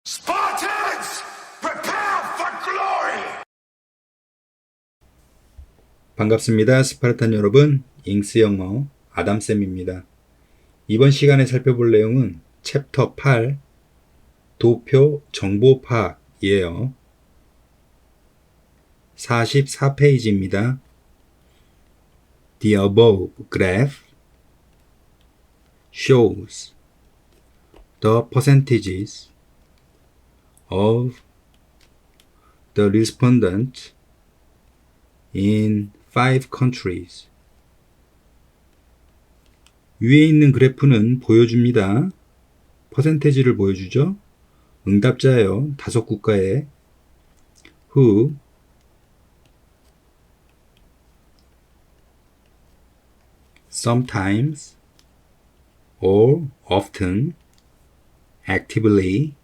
Spartans, prepare for glory! 반갑습니다. 스파르탄 여러분, 잉스 영어 아담쌤입니다. 이번 시간에 살펴볼 내용은 챕터 8 도표 정보 파악이에요. 44페이지입니다. The above graph shows the percentages of the respondents in 5 countries. 위에 있는 그래프는 보여줍니다. 퍼센테지를 보여주죠. 응답자예요. 5국가에 who sometimes or often actively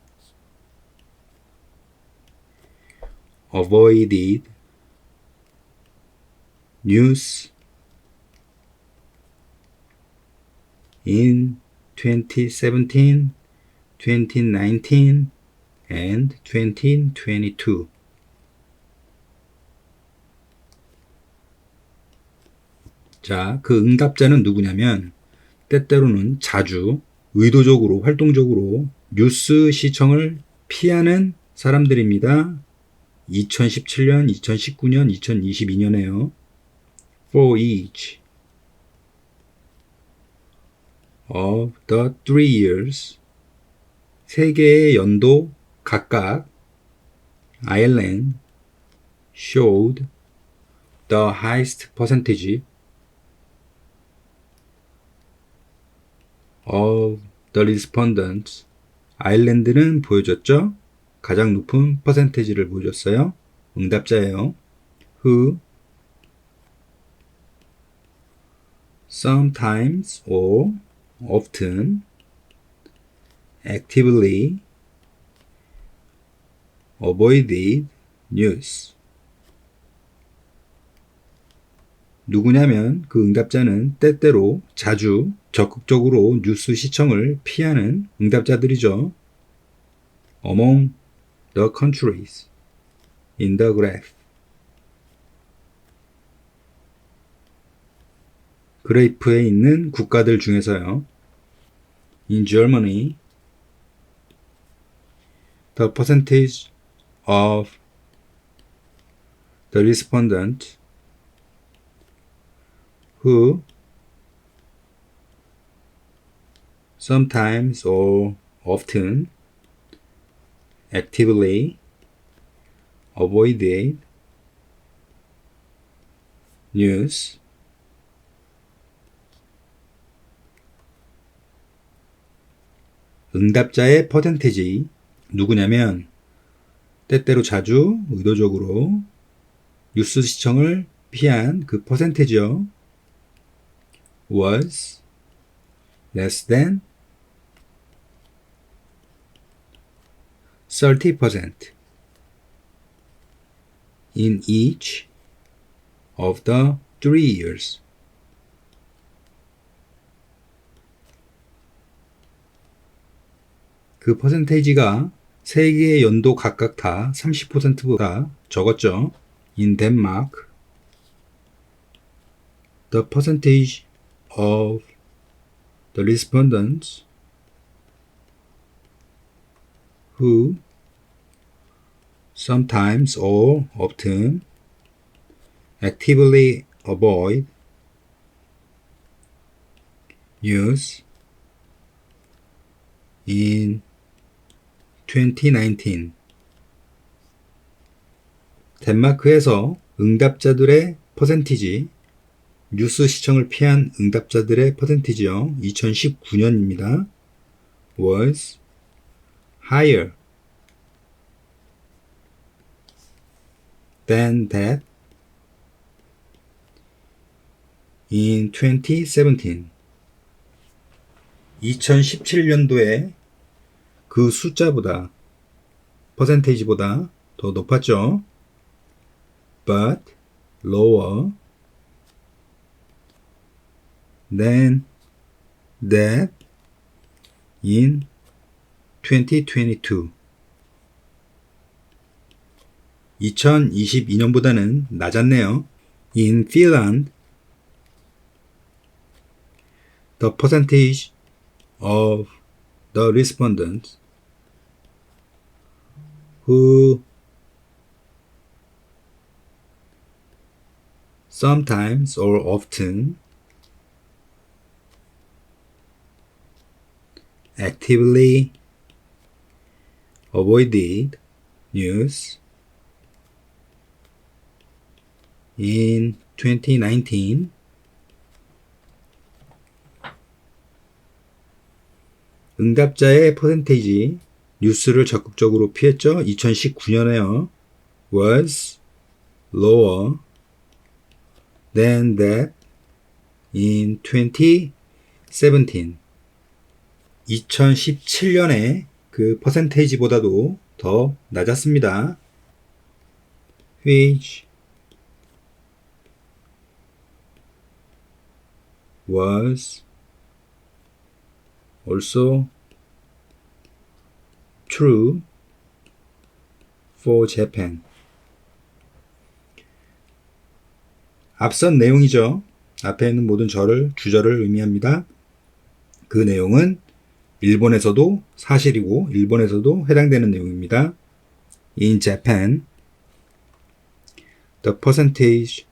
avoided news in 2017, 2019, and 2022. 자, 그 응답자는 누구냐면 때때로는 자주 의도적으로 활동적으로 뉴스 시청을 피하는 사람들입니다. 2017년, 2019년, 2022년에요. For each of the 3 years, 세 개의 연도 각각 Ireland showed the highest percentage of the respondents. 아일랜드는 보여줬죠? 가장 높은 퍼센테지를 보여줬어요. 응답자예요. who sometimes or often actively avoided news. 누구냐면 그 응답자는 때때로 자주 적극적으로 뉴스 시청을 피하는 응답자들이죠. Among the countries in the graph. 그래프에 있는 국가들 중에서요. In Germany, the percentage of the respondent who sometimes or often actively avoided news 응답자의 퍼센테지 누구냐면 때때로 자주 의도적으로 뉴스 시청을 피한 그 퍼센테지요. was less than 30% in each of the 3 years. 그 퍼센테이지가 세 개의 연도 각각 다 30%보다 적었죠. In Denmark, the percentage of the respondents who sometimes or often actively avoid news in 2019. 덴마크에서 응답자들의 퍼센티지, 뉴스 시청을 피한 응답자들의 퍼센티지요. 2019년입니다. was higher than that in 2017. 2017년도에 그 숫자보다 퍼센테이지보다 더 높았죠. but lower than that in 2022. 2022년보다는 낮았네요. In Finland, the percentage of the respondents who sometimes or often actively avoided news in 2019 응답자의 퍼센테이지 뉴스를 적극적으로 피했죠. 2019년에요. was lower than that in 2017. 2017년에 그 퍼센테이지보다도 더 낮았습니다. which was also true for Japan. 앞선 내용이죠. 앞에 있는 모든 주절을 의미합니다. 그 내용은 일본에서도 사실이고 일본에서도 해당되는 내용입니다. In Japan, the percentage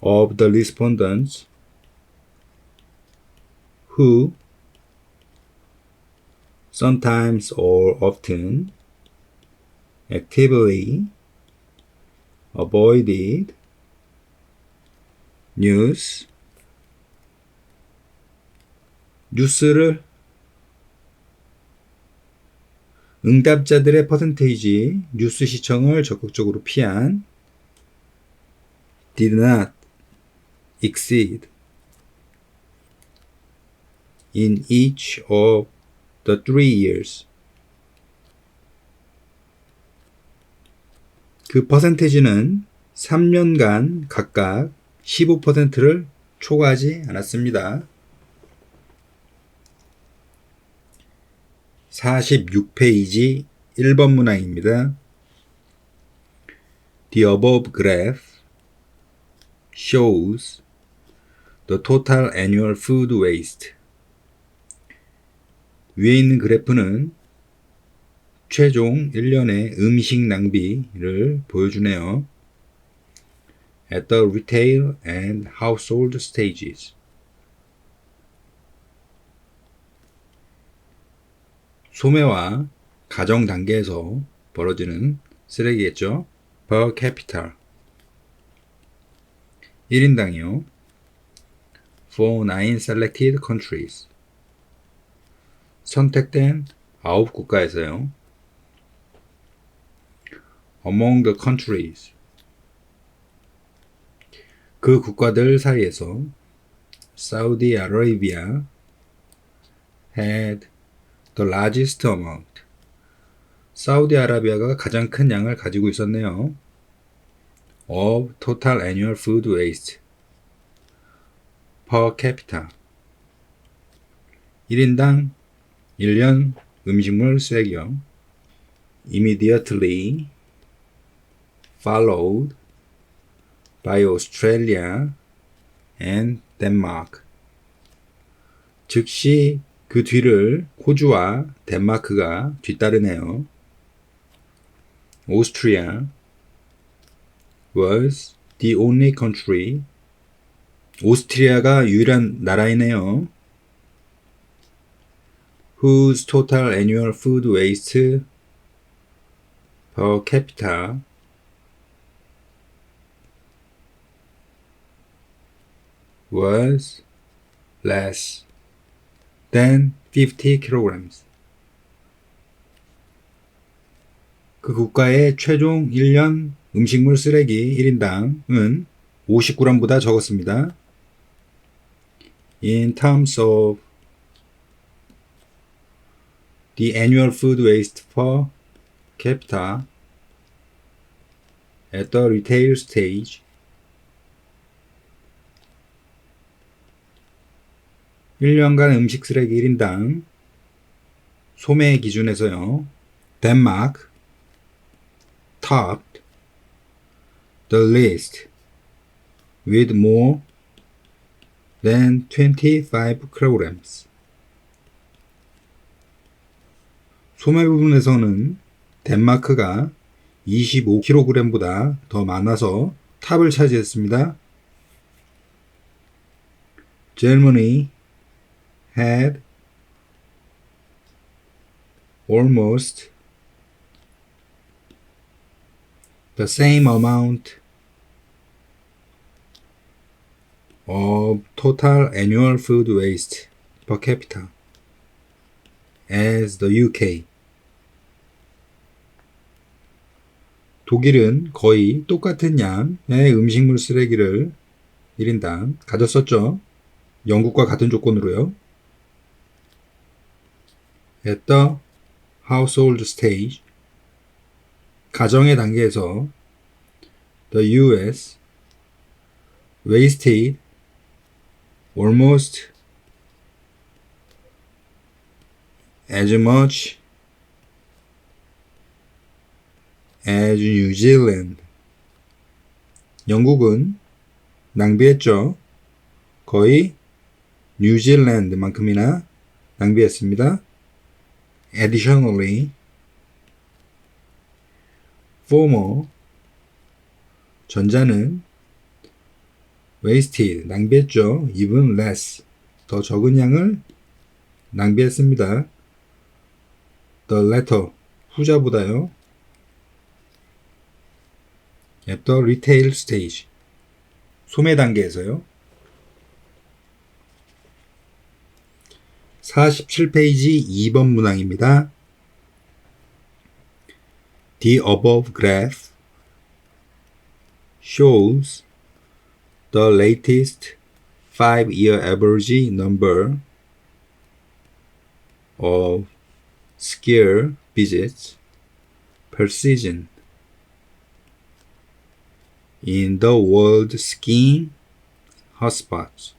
of the respondents who sometimes or often actively avoided 뉴스를 응답자들의 퍼센테이지 뉴스 시청을 적극적으로 피한 did not exceed in each of the 3 years. 그 퍼센테이지는 3년간 각각 15%를 초과하지 않았습니다. 46페이지 1번 문항입니다. The above graph shows the total annual food waste. 위에 있는 그래프는 최종 1년의 음식 낭비를 보여주네요. At the retail and household stages. 소매와 가정 단계에서 벌어지는 쓰레기겠죠. Per capita. 1인당이요. For 9 selected countries. 선택된 9국가에서요. Among the countries. 그 국가들 사이에서 Saudi Arabia had the largest amount. 사우디아라비아가 가장 큰 양을 가지고 있었네요. Of total annual food waste per capita. 1인당 1년 음식물 쓰레기요. Immediately followed by Australia and Denmark. 즉시 그 뒤를 호주와 덴마크가 뒤따르네요. Austria was the only country. 오스트리아가 유일한 나라이네요. Whose total annual food waste per capita was less than 50 kilograms. 그 국가의 최종 1년 음식물 쓰레기 1인당은 50g보다 적었습니다. In terms of the annual food waste per capita at the retail stage, 1년간 음식 쓰레기 1인당 소매 기준에서요. 덴마크 topped the list with more than 25 kilograms. 소매 부분에서는 덴마크가 25kg보다 더 많아서 탑을 차지했습니다. Germany had almost the same amount of total annual food waste per capita as the UK. 독일은 거의 똑같은 양의 음식물 쓰레기를 1인당 가졌었죠. 영국과 같은 조건으로요. At the household stage, 가정의 단계에서 the US wasted almost as much as New Zealand. 영국은 낭비했죠. 거의 뉴질랜드만큼이나 낭비했습니다. Additionally, former 전자는 wasted 낭비했죠. even less 더 적은 양을 낭비했습니다. The latter 후자보다요. At the retail stage 소매 단계에서요. 47페이지 2번 문항입니다. The above graph shows the latest 5-year average number of skier visits per season in the world skiing hotspots.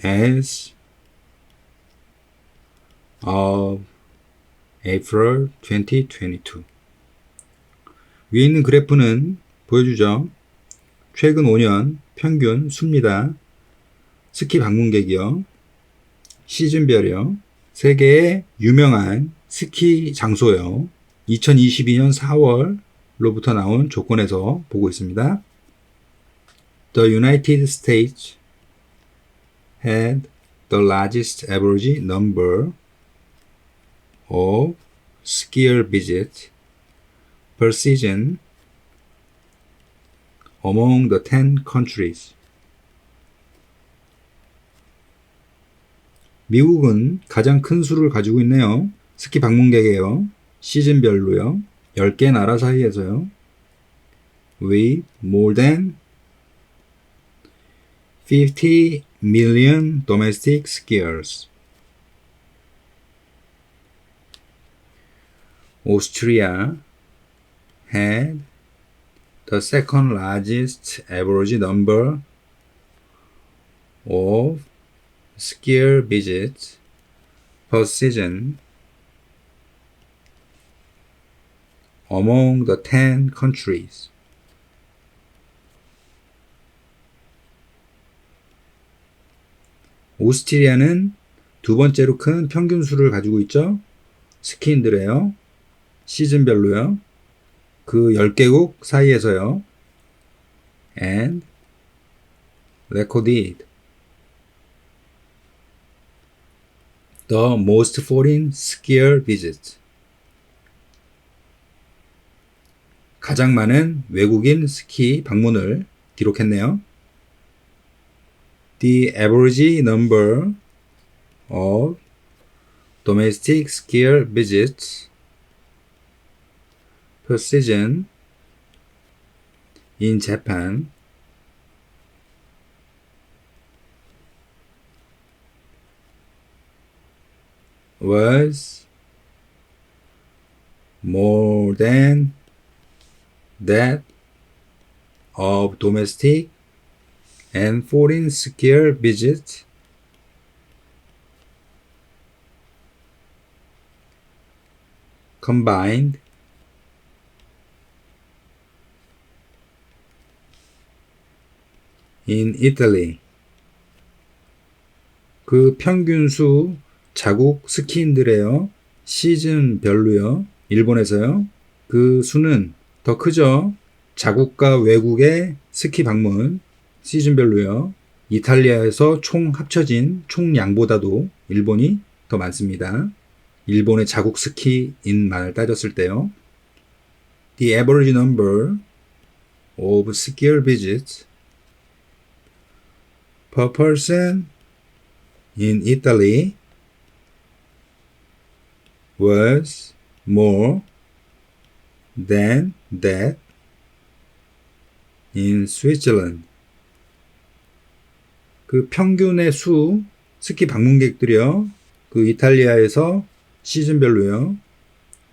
As of April 2022. 위에 있는 그래프는 보여주죠. 최근 5년 평균 수입니다. 스키 방문객이요. 시즌별이요. 세계의 유명한 스키 장소요. 2022년 4월로부터 나온 조건에서 보고 있습니다. The United States had the largest average number of skier visits per season among the 10 countries. 미국은 가장 큰 수를 가지고 있네요. 스키 방문객이에요. 시즌별로요. 10개 나라 사이에서요. With more than 50 million domestic skiers. Austria had the second largest average number of skier visits per season among the 10 countries. 오스트리아는 두 번째로 큰 평균 수를 가지고 있죠. 스키인들에요. 시즌별로요. 그 10개국 사이에서요. And recorded the most foreign skier visits. 가장 많은 외국인 스키 방문을 기록했네요. The average number of domestic skier visits per season in Japan was more than that of domestic and foreign skier visits combined in Italy. 그 평균수 자국 스키인들의요. 시즌별로요. 일본에서요. 그 수는 더 크죠. 자국과 외국의 스키 방문 시즌별로요. 이탈리아에서 총 합쳐진 총량보다도 일본이 더 많습니다. 일본의 자국 스키인만을 따졌을 때요. The average number of skier visits per person in Italy was more than that in Switzerland. 그 평균의 수 스키 방문객들이요. 그 이탈리아에서 시즌별로요.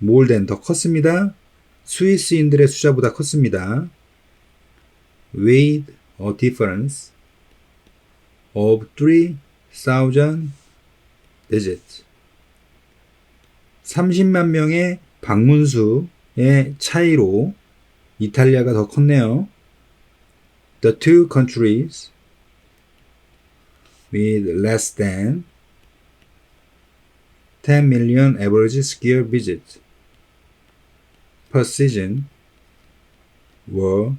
more than 더 컸습니다. 스위스인들의 숫자보다 컸습니다. with a difference of 3,000 visits. 30만 명의 방문수의 차이로 이탈리아가 더 컸네요. The two countries with less than 10 million average skier visits per season were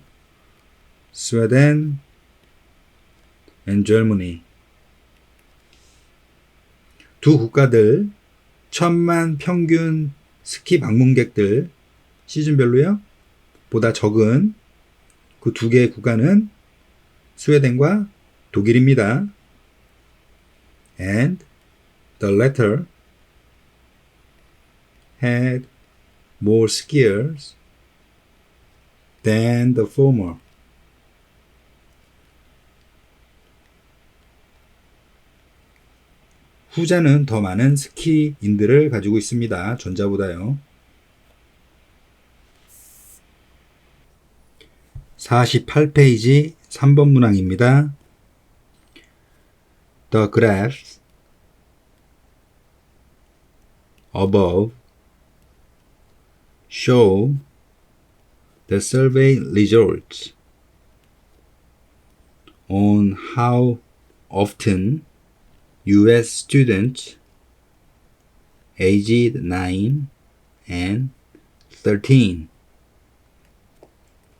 Sweden and Germany. 두 국가들 1,000만 평균 스키 방문객들 시즌별로요. 보다 적은 그 두 개의 국가는 스웨덴과 독일입니다. And the latter had more skiers than the former. 후자는 더 많은 스키인들을 가지고 있습니다. 전자보다요. 48페이지 3번 문항입니다. The graphs above show the survey results on how often U.S. students aged 9 and 13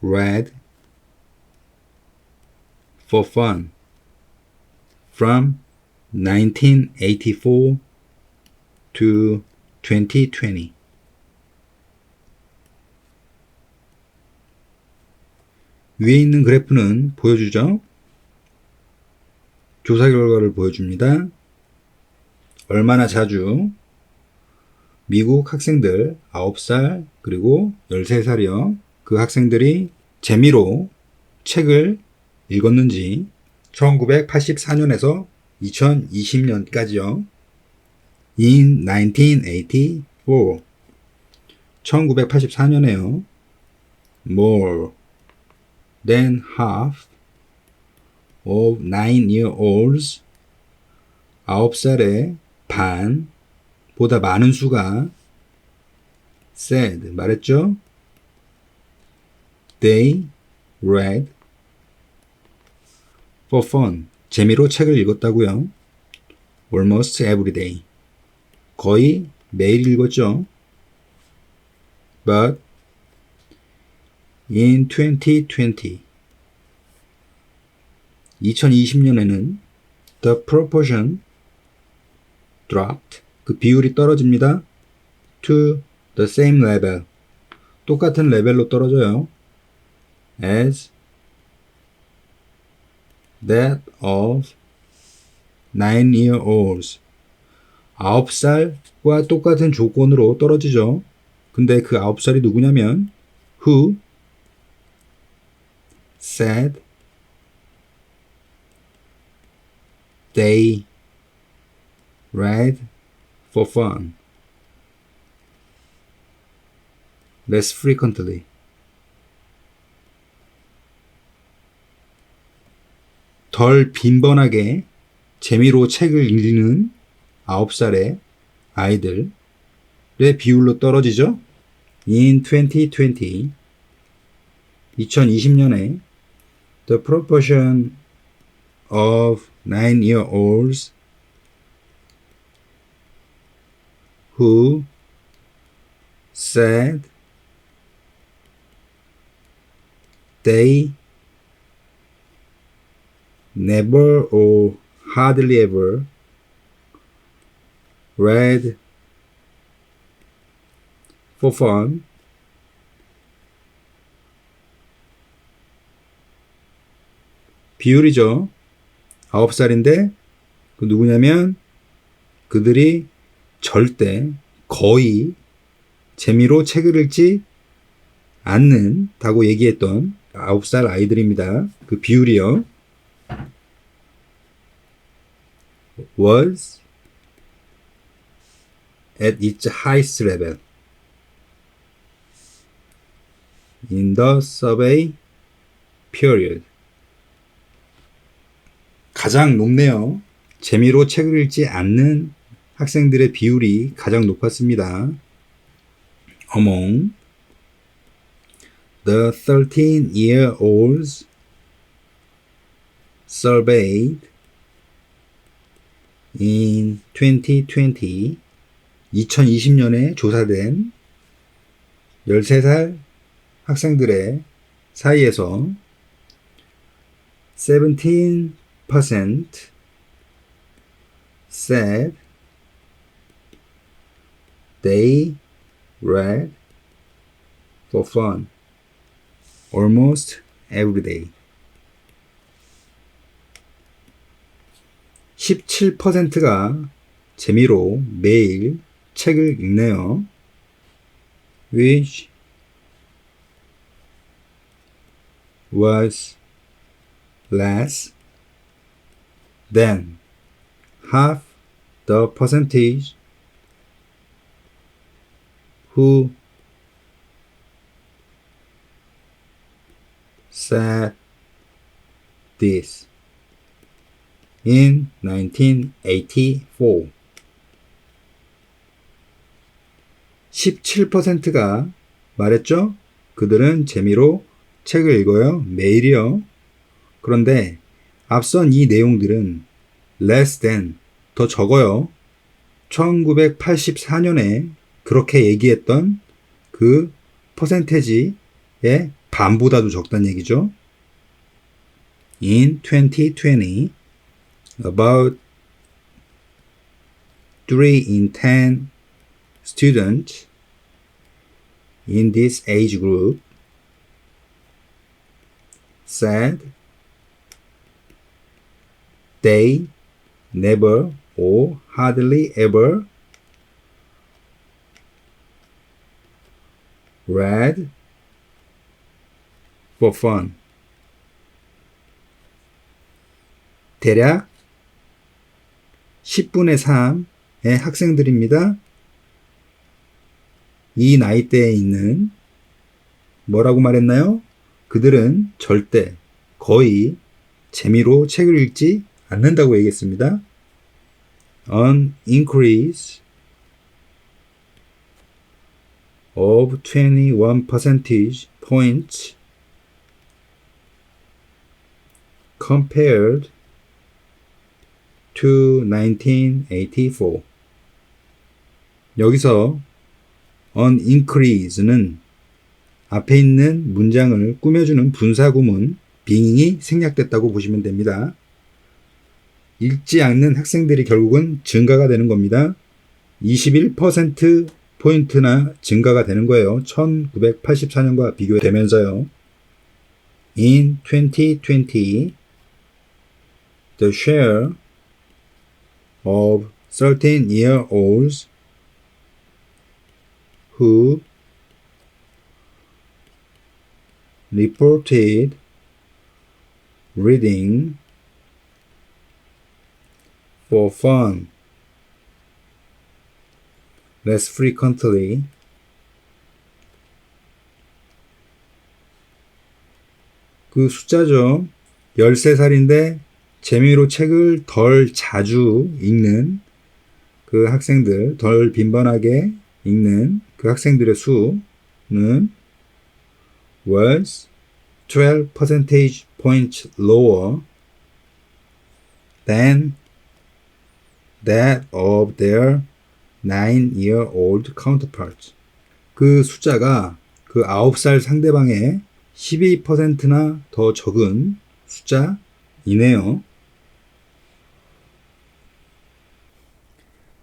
read for fun from 1984 to 2020. 위에 있는 그래프는 보여주죠? 조사 결과를 보여줍니다. 얼마나 자주 미국 학생들 9살 그리고 13살이요. 그 학생들이 재미로 책을 읽었는지 1984년에서 2020년까지요. In 1984 1984년에요. More than half of 9-year-olds 9살의 반보다 많은 수가 said 말했죠. They read for fun 재미로 책을 읽었다고요. Almost every day 거의 매일 읽었죠. But in 2020 2020년에는 the proportion dropped 그 비율이 떨어집니다. to the same level 똑같은 레벨로 떨어져요. as that of 9-year-olds 9살과 똑같은 조건으로 떨어지죠. 근데 그 9살이 누구냐면 who said they read for fun less frequently. 덜 빈번하게 재미로 책을 읽는 9살의 아이들 비율로 떨어지죠. In 2020, 2020년에 the proportion of 9-year-olds who said they never or hardly ever read for fun 비율이죠. 9살인데 그 누구냐면 그들이 절대 거의 재미로 책을 읽지 않는다고 얘기했던 9살 아이들입니다. 그 비율이요. was at its highest level in the survey period. 가장 높네요. 재미로 책을 읽지 않는 학생들의 비율이 가장 높았습니다. Among the 13-year-olds surveyed in 2020, 2020년에 조사된 13살 학생들의 사이에서 17% said they read for fun almost every day. 17%가 재미로 매일 책을 읽네요. which was less than half the percentage who said this in 1984. 17%가 말했죠? 그들은 재미로 책을 읽어요. 매일이요. 그런데 앞선 이 내용들은 less than, 더 적어요. 1984년에 그렇게 얘기했던 그 퍼센테지의 반보다도 적다는 얘기죠. In 2020, about 3 in 10 students in this age group said they never or hardly ever read for fun. 대략 10분의 3의 학생들입니다. 이 나이대에 있는 뭐라고 말했나요? 그들은 절대 거의 재미로 책을 읽지 않는다고 얘기했습니다. An increase of 21 percentage points compared to 1984. 여기서 an increase는 앞에 있는 문장을 꾸며주는 분사구문 빙이 생략됐다고 보시면 됩니다. 읽지 않는 학생들이 결국은 증가가 되는 겁니다. 21%포인트나 증가가 되는 거예요. 1984년과 비교되면서요. In 2020, the share of 13-year-olds who reported reading for fun less frequently 그 숫자죠. 13살인데 재미로 책을 덜 자주 읽는 그 학생들, 덜 빈번하게 읽는 그 학생들의 수는 was 12 percentage points lower than that of their 9-year-old counterparts. 그 숫자가 그 9살 상대방의 12%나 더 적은 숫자이네요.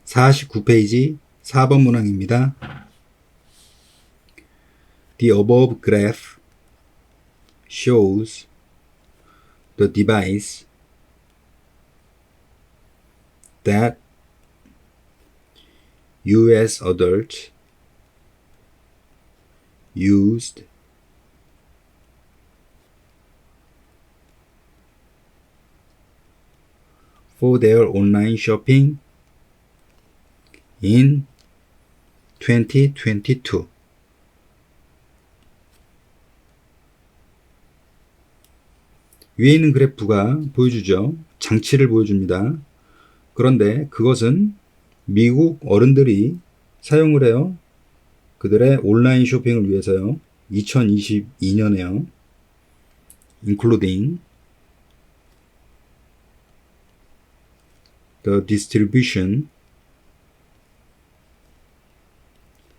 49페이지 4번 문항입니다. The above graph shows the device that US adults used for their online shopping in 2022. 위에 있는 그래프가 보여주죠. 장치를 보여줍니다. 그런데 그것은 미국 어른들이 사용을 해요. 그들의 온라인 쇼핑을 위해서요. 2022년에요. including the distribution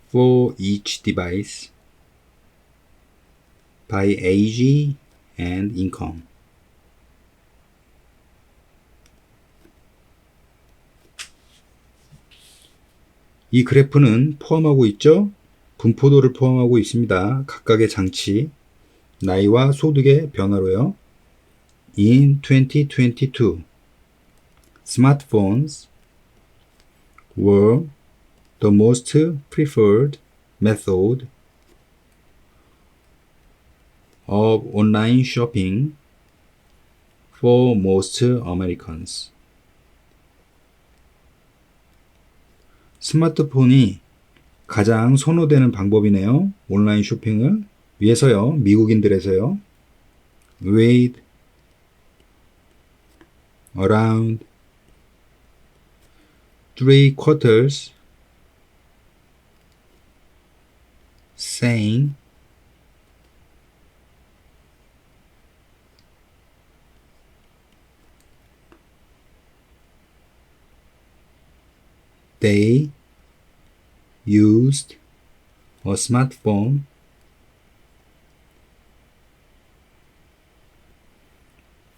for each device by age and income. 이 그래프는 포함하고 있죠? 분포도를 포함하고 있습니다. 각각의 장치, 나이와 소득의 변화로요. In 2022, smartphones were the most preferred method of online shopping for most Americans. 스마트폰이 가장 선호되는 방법이네요. 온라인 쇼핑을 위해서요. 미국인들에서요. With around 3/4 saying they used a smartphone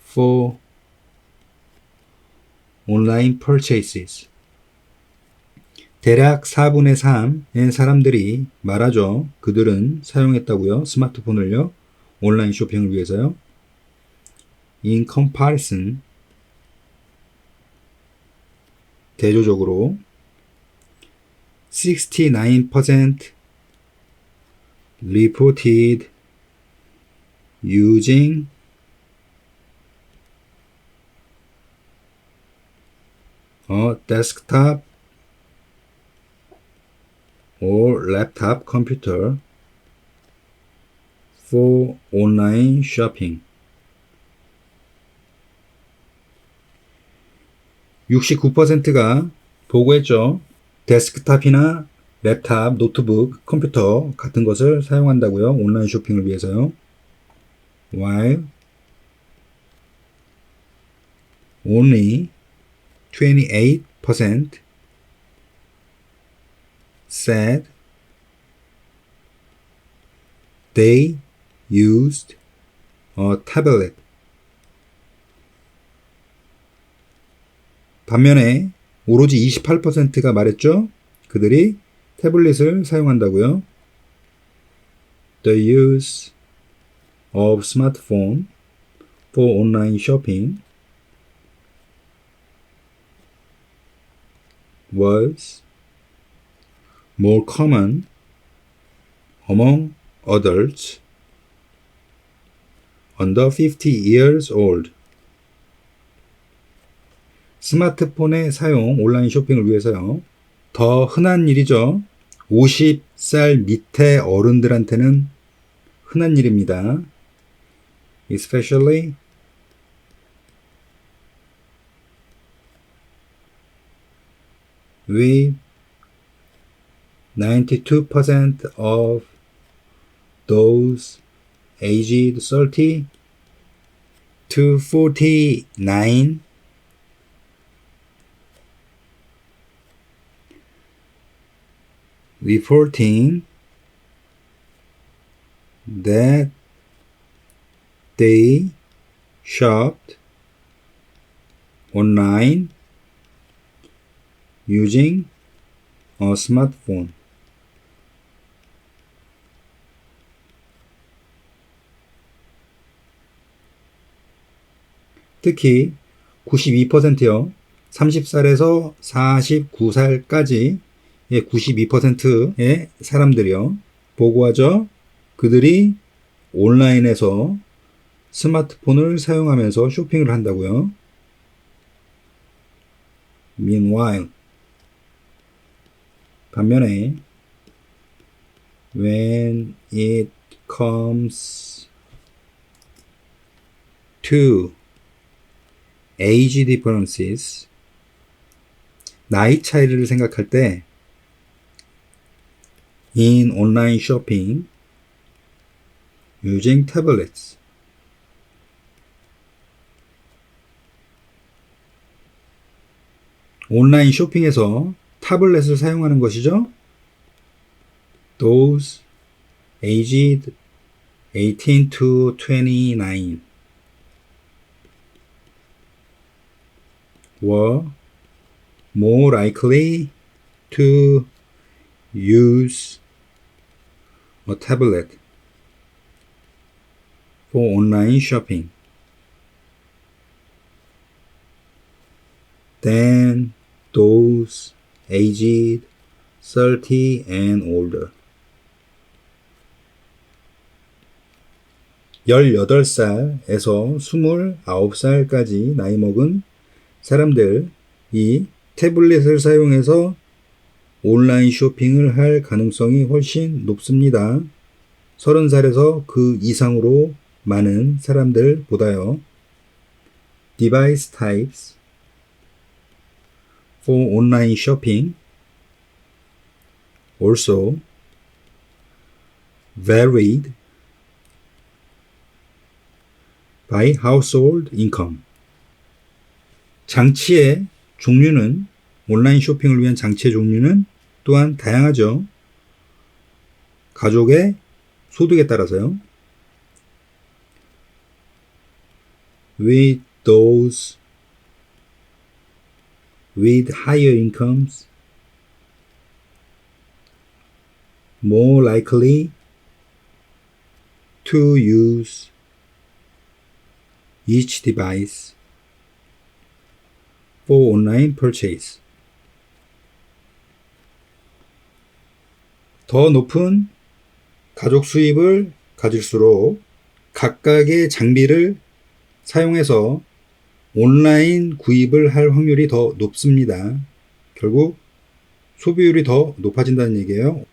for online purchases. 대략 4분의 3의 사람들이 말하죠. 그들은 사용했다고요. 스마트폰을요. 온라인 쇼핑을 위해서요. In comparison, 대조적으로 69% reported using a desktop or laptop computer for online shopping. 69%가 보고했죠. 데스크탑이나 랩탑, 노트북, 컴퓨터 같은 것을 사용한다고요. 온라인 쇼핑을 위해서요. While only 28% said they used a tablet. 반면에 오로지 28%가 말했죠. 그들이 태블릿을 사용한다고요. The use of smartphone for online shopping was more common among adults under 50 years old. 스마트폰의 사용, 온라인 쇼핑을 위해서요. 더 흔한 일이죠. 50살 밑에 어른들한테는 흔한 일입니다. Especially with 92% of those aged 30 to 49 reporting that they shopped online using a smartphone. 특히 92%요. 30살에서 49살까지 92%의 사람들이요. 보고하죠. 그들이 온라인에서 스마트폰을 사용하면서 쇼핑을 한다고요. Meanwhile, 반면에 when it comes to age differences, 나이 차이를 생각할 때 in online shopping using tablets, 온라인 쇼핑에서 타블렛을 사용하는 것이죠. Those aged 18 to 29 were more likely to use a tablet for online shopping than those aged 30 and older. 18살에서 29살까지 나이 먹은 사람들이 태블릿을 사용해서 온라인 쇼핑을 할 가능성이 훨씬 높습니다. 30살에서 그 이상으로 많은 사람들보다요. Device types for online shopping also varied by household income. 장치의 종류는, 온라인 쇼핑을 위한 장치의 종류는 또한 다양하죠. 가족의 소득에 따라서요. With those with higher incomes more likely to use each device for online purchase. 더 높은 가족 수입을 가질수록 각각의 장비를 사용해서 온라인 구입을 할 확률이 더 높습니다. 결국 소비율이 더 높아진다는 얘기예요.